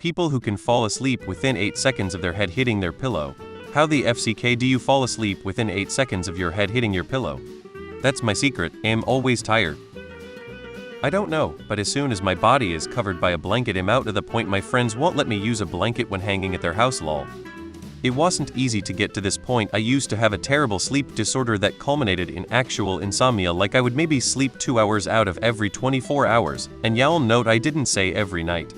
People who can fall asleep within 8 seconds of their head hitting their pillow. How the f&ck do you fall asleep within 8 seconds of your head hitting your pillow? That's my secret, I'm always tired. I don't know, but as soon as my body is covered by a blanket I'm out to the point my friends won't let me use a blanket when hanging at their house lol. It wasn't easy to get to this point. I used to have a terrible sleep disorder that culminated in actual insomnia, like I would maybe sleep 2 hours out of every 24 hours, and y'all note I didn't say every night.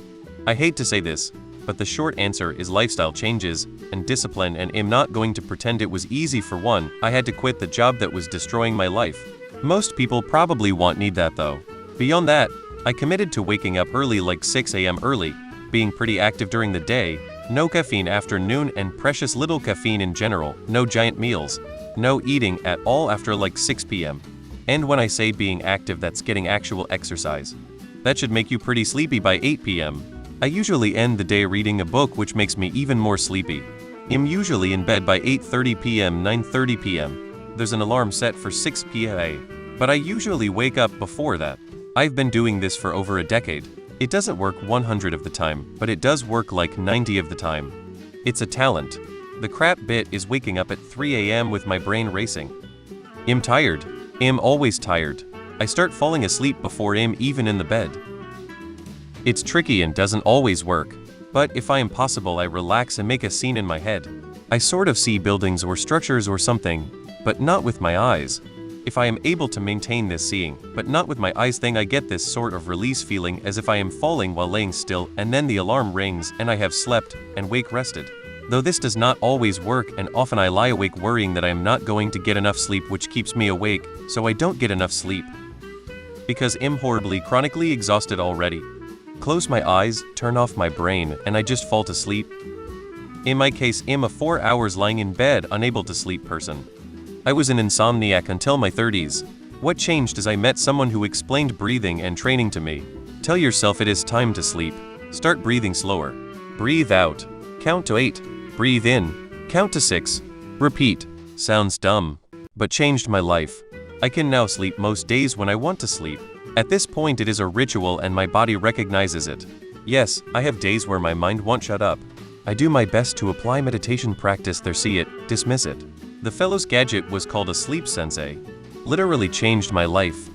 I hate to say this, but the short answer is lifestyle changes and discipline, and I'm not going to pretend it was easy. For one, I had to quit the job that was destroying my life. Most people probably won't need that though. Beyond that, I committed to waking up early, like 6 a.m. early, being pretty active during the day, no caffeine after noon and precious little caffeine in general, no giant meals, no eating at all after like 6 p.m. And when I say being active, that's getting actual exercise. That should make you pretty sleepy by 8 p.m. I usually end the day reading a book, which makes me even more sleepy. I'm usually in bed by 8:30 p.m. 9:30 p.m. There's an alarm set for 6 p.m. but I usually wake up before that. I've been doing this for over a decade. It doesn't work 100 of the time, but it does work like 90 of the time. It's a talent. The crap bit is waking up at 3 a.m. with my brain racing. I'm tired. I'm always tired. I start falling asleep before I'm even in the bed. It's tricky and doesn't always work, but if I am possible I relax and make a scene in my head. I sort of see buildings or structures or something, but not with my eyes. If I am able to maintain this seeing, but not with my eyes thing, I get this sort of release feeling as if I am falling while laying still, and then the alarm rings and I have slept and wake rested. Though this does not always work, and often I lie awake worrying that I am not going to get enough sleep, which keeps me awake, so I don't get enough sleep. Because I'm horribly chronically exhausted already. Close my eyes, turn off my brain, and I just fall to sleep. In my case, I'm a 4 hours lying in bed unable to sleep person. I was an insomniac until my 30s. What changed is I met someone who explained breathing and training to me. Tell yourself it is time to sleep. Start breathing slower. Breathe out. Count to 8. Breathe in. Count to 6. Repeat. Sounds dumb, but changed my life. I can now sleep most days when I want to sleep. At this point it is a ritual and my body recognizes it. Yes, I have days where my mind won't shut up. I do my best to apply meditation practice there, see it, dismiss it. The fellow's gadget was called a sleep sensei. Literally changed my life.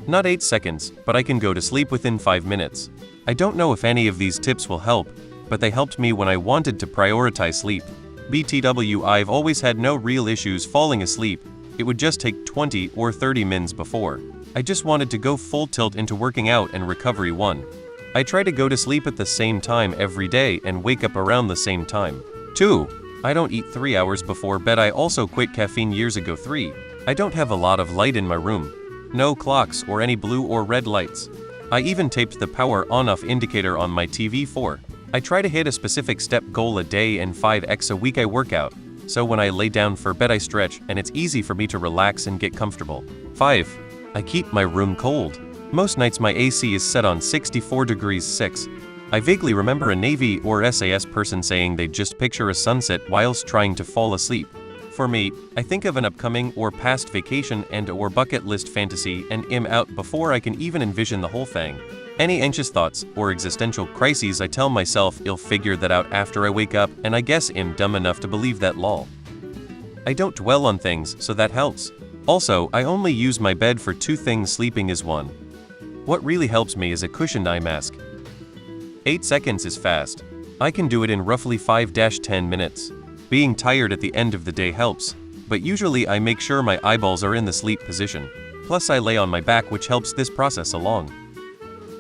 Not 8 seconds, but I can go to sleep within 5 minutes. I don't know if any of these tips will help, but they helped me when I wanted to prioritize sleep. BTW, I've always had no real issues falling asleep. It would just take 20 or 30 mins before. I just wanted to go full tilt into working out and recovery 1. I try to go to sleep at the same time every day and wake up around the same time. 2. I don't eat 3 hours before bed. I also quit caffeine years ago. 3. I don't have a lot of light in my room. No clocks or any blue or red lights. I even taped the power on-off indicator on my TV. 4. I try to hit a specific step goal a day and 5x a week I work out. So when I lay down for bed I stretch and it's easy for me to relax and get comfortable. 5. I keep my room cold. Most nights my AC is set on 64 degrees 6. I vaguely remember a Navy or SAS person saying they'd just picture a sunset whilst trying to fall asleep. For me, I think of an upcoming or past vacation and or bucket list fantasy and am out before I can even envision the whole thing. Any anxious thoughts or existential crises, I tell myself I'll figure that out after I wake up, and I guess I'm dumb enough to believe that lol. I don't dwell on things, so that helps. Also, I only use my bed for 2 things, sleeping is 1. What really helps me is a cushioned eye mask. 8 seconds is fast. I can do it in roughly 5-10 minutes. Being tired at the end of the day helps, but usually I make sure my eyeballs are in the sleep position. Plus I lay on my back, which helps this process along.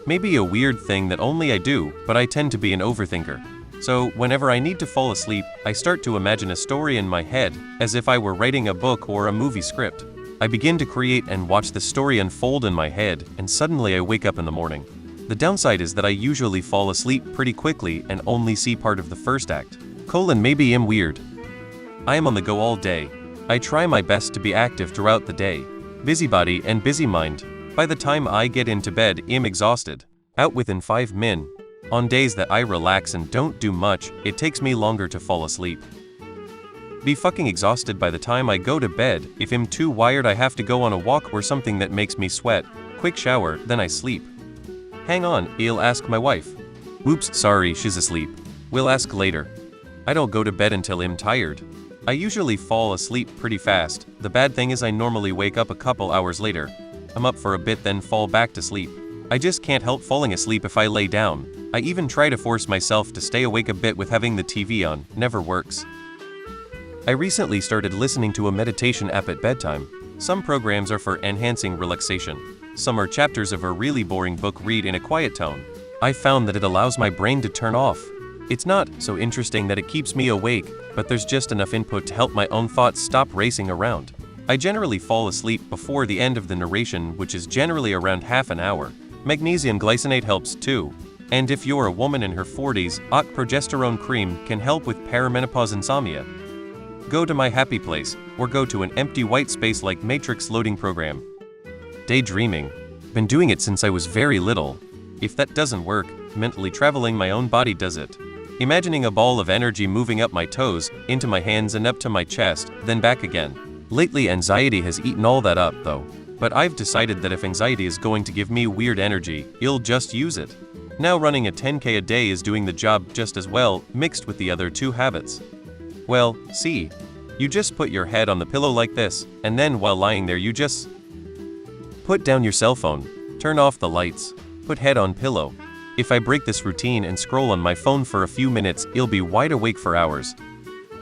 Maybe a weird thing that only I do, but I tend to be an overthinker. So whenever I need to fall asleep, I start to imagine a story in my head, as if I were writing a book or a movie script. I begin to create and watch the story unfold in my head, and suddenly I wake up in the morning. The downside is that I usually fall asleep pretty quickly and only see part of the first act. Maybe I'm weird. I am on the go all day. I try my best to be active throughout the day. Busybody and busy mind. By the time I get into bed, I'm exhausted. Out within 5 min. On days that I relax and don't do much, it takes me longer to fall asleep. Be fucking exhausted by the time I go to bed. If I'm too wired, I have to go on a walk or something that makes me sweat. Quick shower, then I sleep. Hang on, I'll ask my wife. Oops, sorry, she's asleep. We'll ask later. I don't go to bed until I'm tired. I usually fall asleep pretty fast. The bad thing is I normally wake up a couple hours later. I'm up for a bit then fall back to sleep. I just can't help falling asleep if I lay down. I even try to force myself to stay awake a bit with having the TV on. Never works. I recently started listening to a meditation app at bedtime. Some programs are for enhancing relaxation. Some are chapters of a really boring book read in a quiet tone. I found that it allows my brain to turn off. It's not so interesting that it keeps me awake, but there's just enough input to help my own thoughts stop racing around. I generally fall asleep before the end of the narration, which is generally around half an hour. Magnesium glycinate helps too. And if you're a woman in her 40s, f&ck progesterone cream can help with perimenopause insomnia. Go to my happy place, or go to an empty white space like Matrix loading program. Daydreaming. Been doing it since I was very little. If that doesn't work, mentally traveling my own body does it. Imagining a ball of energy moving up my toes, into my hands and up to my chest, then back again. Lately anxiety has eaten all that up though. But I've decided that if anxiety is going to give me weird energy, I'll just use it. Now running a 10K a day is doing the job just as well, mixed with the other two habits. Well, see. You just put your head on the pillow like this, and then while lying there you just put down your cell phone, turn off the lights, put head on pillow. If I break this routine and scroll on my phone for a few minutes, I'll be wide awake for hours.